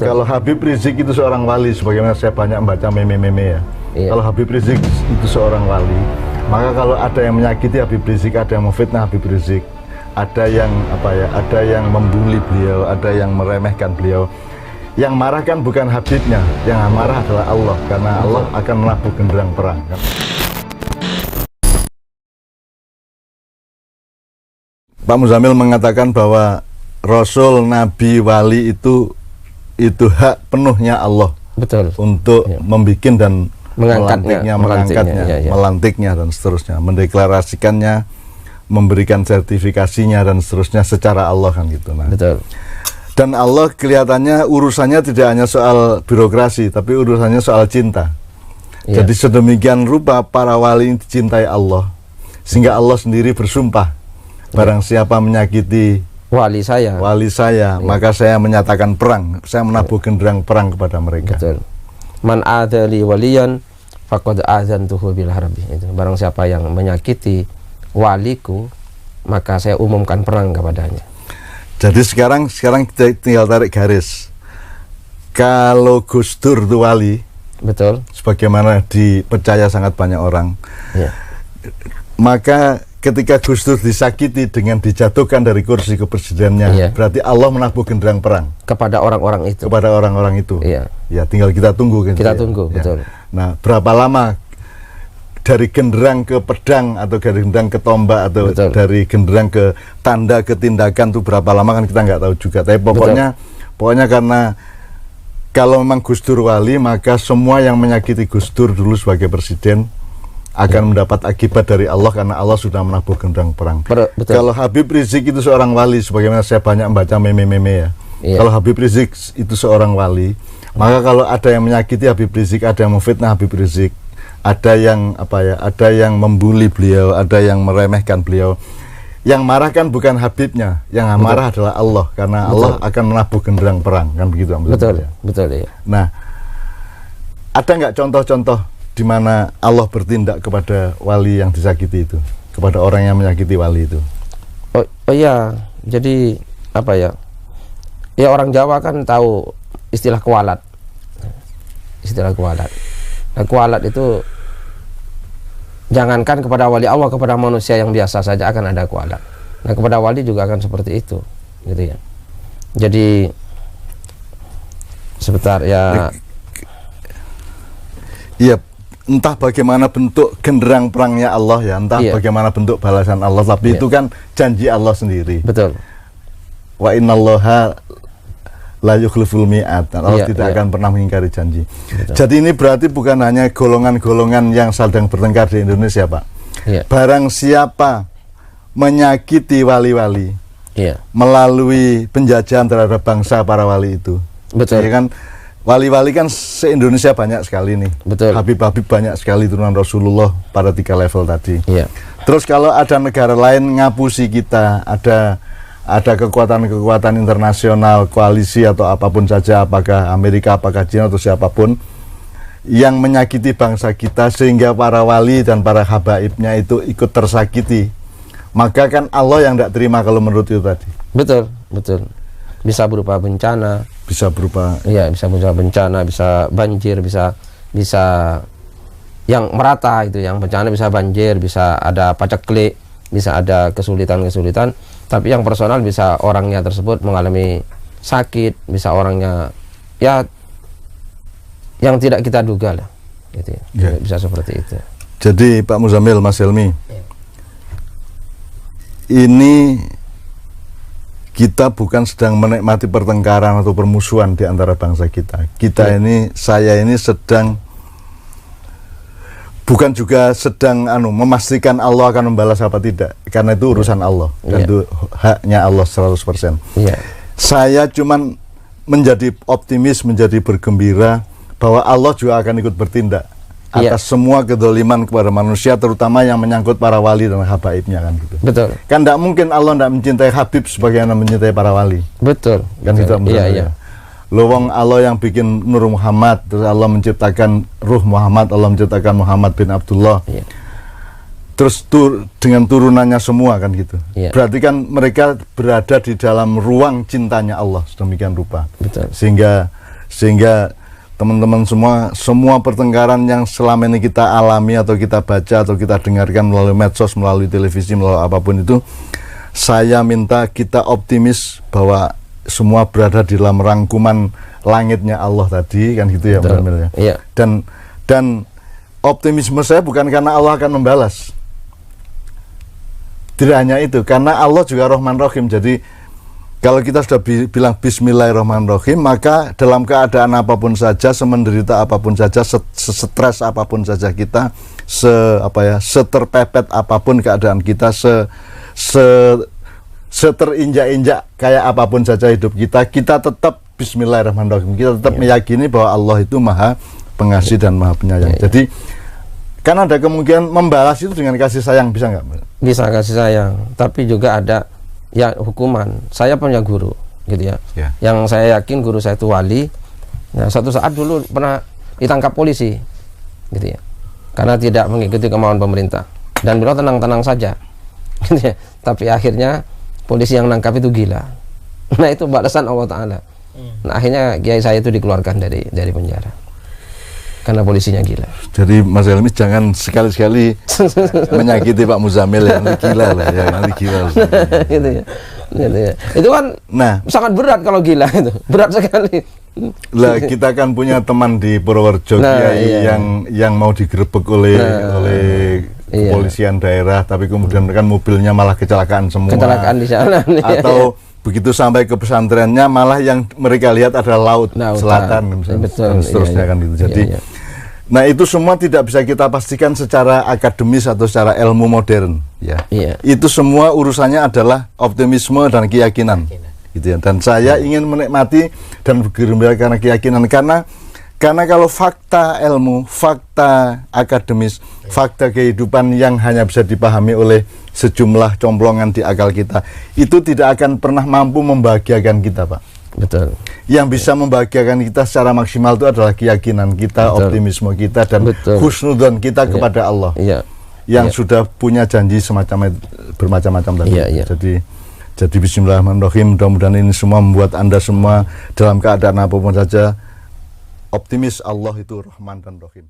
betul. Kalau Habib Rizik itu seorang wali, sebagaimana saya banyak membaca meme-meme ya. Iya. Kalau Habib Rizik itu seorang wali, maka kalau ada yang menyakiti Habib Rizik, ada yang memfitnah Habib Rizik, ada yang ada yang membuli beliau, ada yang meremehkan beliau. Yang marah kan bukan Habibnya, yang marah adalah Allah, karena Allah akan menabuh genderang perang. Kan? Pak Muzamil mengatakan bahwa Rasul, Nabi, Wali itu hak penuhnya Allah. Betul. Untuk membikin dan mengangkatnya, melantiknya dan seterusnya, mendeklarasikannya, memberikan sertifikasinya dan seterusnya secara Allah kan gitu. Nah, betul. Dan Allah kelihatannya urusannya tidak hanya soal birokrasi, tapi urusannya soal cinta. Jadi sedemikian rupa para wali dicintai Allah, sehingga Allah sendiri bersumpah, barang siapa menyakiti wali saya, maka saya menyatakan perang, saya menabuh genderang perang kepada mereka. Betul. Man adali waliyan faqad azantuhu bil harbi. Itu barang siapa yang menyakiti waliku, maka saya umumkan perang kepadanya. Jadi sekarang kita tinggal tarik garis. Kalau Gus Dur itu wali, betul, sebagaimana dipercaya sangat banyak orang, maka ketika Gus Dur disakiti dengan dijatuhkan dari kursi kepresidenannya, berarti Allah menabuh genderang perang kepada orang-orang itu. Kepada orang-orang itu. Ya, tinggal kita tunggu. Kita tunggu, betul. Nah, berapa lama dari genderang ke pedang, atau dari genderang ke tombak, atau dari genderang ke tanda ketindakan itu berapa lama kan kita nggak tahu juga. Tapi pokoknya karena kalau memang Gus Dur wali, maka semua yang menyakiti Gus Dur dulu sebagai presiden akan mendapat akibat dari Allah, karena Allah sudah menabuh genderang perang. Kalau Habib Rizik itu seorang wali, sebagaimana saya banyak membaca meme-meme ya. Kalau Habib Rizik itu seorang wali, maka kalau ada yang menyakiti Habib Rizik, ada yang memfitnah Habib Rizik, ada yang ada yang membuli beliau, ada yang meremehkan beliau. Yang marah kan bukan Habibnya, yang marah adalah Allah, karena Allah akan menabuh genderang perang, kan begitu. Betul. Nah, ada nggak contoh-contoh di mana Allah bertindak kepada wali yang disakiti itu, kepada orang yang menyakiti wali itu? Oh iya, jadi ya orang Jawa kan tahu istilah kualat. Nah, kualat itu jangankan kepada wali Allah, kepada manusia yang biasa saja akan ada kualat. Nah, kepada wali juga akan seperti itu, gitu ya. Jadi sebentar ya. Iya, entah bagaimana bentuk genderang perangnya Allah ya, entah bagaimana bentuk balasan Allah, tapi itu kan janji Allah sendiri. Betul. Wa innallaha la yukhliful mi'ad. Allah tidak akan pernah mengingkari janji. Betul. Jadi ini berarti bukan hanya golongan-golongan yang sedang bertengkar di Indonesia, Pak. Barang siapa menyakiti wali-wali melalui penjajahan terhadap bangsa para wali itu. Betul. Ya kan, wali-wali kan se-Indonesia banyak sekali nih. Betul. Habib-habib banyak sekali turunan Rasulullah pada 3 level tadi. Terus kalau ada negara lain ngapusi kita, ada kekuatan-kekuatan internasional, koalisi atau apapun saja, apakah Amerika, apakah China atau siapapun, yang menyakiti bangsa kita sehingga para wali dan para habaibnya itu ikut tersakiti, maka kan Allah yang tidak terima kalau menurut itu tadi. Betul. Bisa berupa bencana, bisa berupa bencana, bisa banjir, bisa yang merata itu, yang bencana bisa banjir, bisa ada paceklik, bisa ada kesulitan-kesulitan. Tapi yang personal bisa orangnya tersebut mengalami sakit, bisa orangnya yang tidak kita duga lah, gitu ya. Bisa seperti itu. Jadi Pak Muzamil, Mas Helmi, ini kita bukan sedang menikmati pertengkaran atau permusuhan di antara bangsa kita. Saya ini sedang bukan juga sedang memastikan Allah akan membalas apa tidak, karena itu urusan Allah dan itu haknya Allah 100%. Saya cuman menjadi optimis, menjadi bergembira bahwa Allah juga akan ikut bertindak atas semua kedoliman kepada manusia, terutama yang menyangkut para wali dan habaibnya, kan gitu. Betul. Kan tidak mungkin Allah tidak mencintai Habib sebagaimana mencintai para wali. Betul. Kan gitu. Lowong Allah yang bikin Nur Muhammad, terus Allah menciptakan Ruh Muhammad, Allah menciptakan Muhammad bin Abdullah. Terus dengan turunannya semua, kan gitu. Berarti kan mereka berada di dalam ruang cintanya Allah sedemikian rupa. Betul. Sehingga Sehingga teman-teman semua pertengkaran yang selama ini kita alami atau kita baca atau kita dengarkan melalui medsos, melalui televisi, melalui apapun itu, saya minta kita optimis bahwa semua berada di dalam rangkuman langitnya Allah tadi, kan gitu ya Pak Jamil ya. Iya. Dan optimisme saya bukan karena Allah akan membalas. Tidak hanya itu, karena Allah juga Rahman Rahim. Jadi kalau kita sudah bilang Bismillahirrahmanirrahim, maka dalam keadaan apapun saja, semenderita apapun saja, stres apapun saja kita, seterpepet apapun keadaan kita, seterinjak-injak kayak apapun saja hidup kita tetap Bismillahirrahmanirrahim. Kita tetap meyakini bahwa Allah itu Maha Pengasih dan Maha Penyayang. Jadi kan ada kemungkinan membalas itu dengan kasih sayang, bisa nggak? Bisa kasih sayang, tapi juga ada ya hukuman. Saya punya guru gitu ya, yang saya yakin guru saya itu wali. Nah, suatu saat dulu pernah ditangkap polisi gitu ya, karena tidak mengikuti kemauan pemerintah, dan beliau tenang-tenang saja gitu ya. Tapi akhirnya polisi yang nangkap itu gila. Nah, itu balasan Allah Ta'ala. Nah, akhirnya kiai saya itu dikeluarkan dari penjara karena polisinya gila. Jadi Mas Helmi jangan sekali-sekali menyakiti Pak Muzamil ya, nanti gila lah ya, nanti gila gitu ya. Gitu ya. Itu kan sangat berat kalau gila itu, berat sekali. Lah kita kan punya teman di Purworejo yang mau digerebek oleh kepolisian daerah, tapi kemudian kan mobilnya malah kecelakaan semua. Kecelakaan di sana. Atau begitu sampai ke pesantrennya malah yang mereka lihat adalah laut selatan misalnya, dan seterusnya kan itu. Jadi nah itu semua tidak bisa kita pastikan secara akademis atau secara ilmu modern ya. Itu semua urusannya adalah optimisme dan keyakinan gitu ya. Dan saya ingin menikmati dan bergembira karena keyakinan, karena kalau fakta ilmu, fakta akademis, fakta kehidupan yang hanya bisa dipahami oleh sejumlah complongan di akal kita, itu tidak akan pernah mampu membahagiakan kita, Pak. Betul. Yang bisa membahagiakan kita secara maksimal itu adalah keyakinan kita, optimisme kita, dan husnudzon kita kepada Allah. Yang sudah punya janji semacam bermacam-macam tadi. Jadi Bismillahirrahmanirrahim. Mudah-mudahan ini semua membuat Anda semua dalam keadaan apapun saja optimis Allah itu Rahman dan Rahim.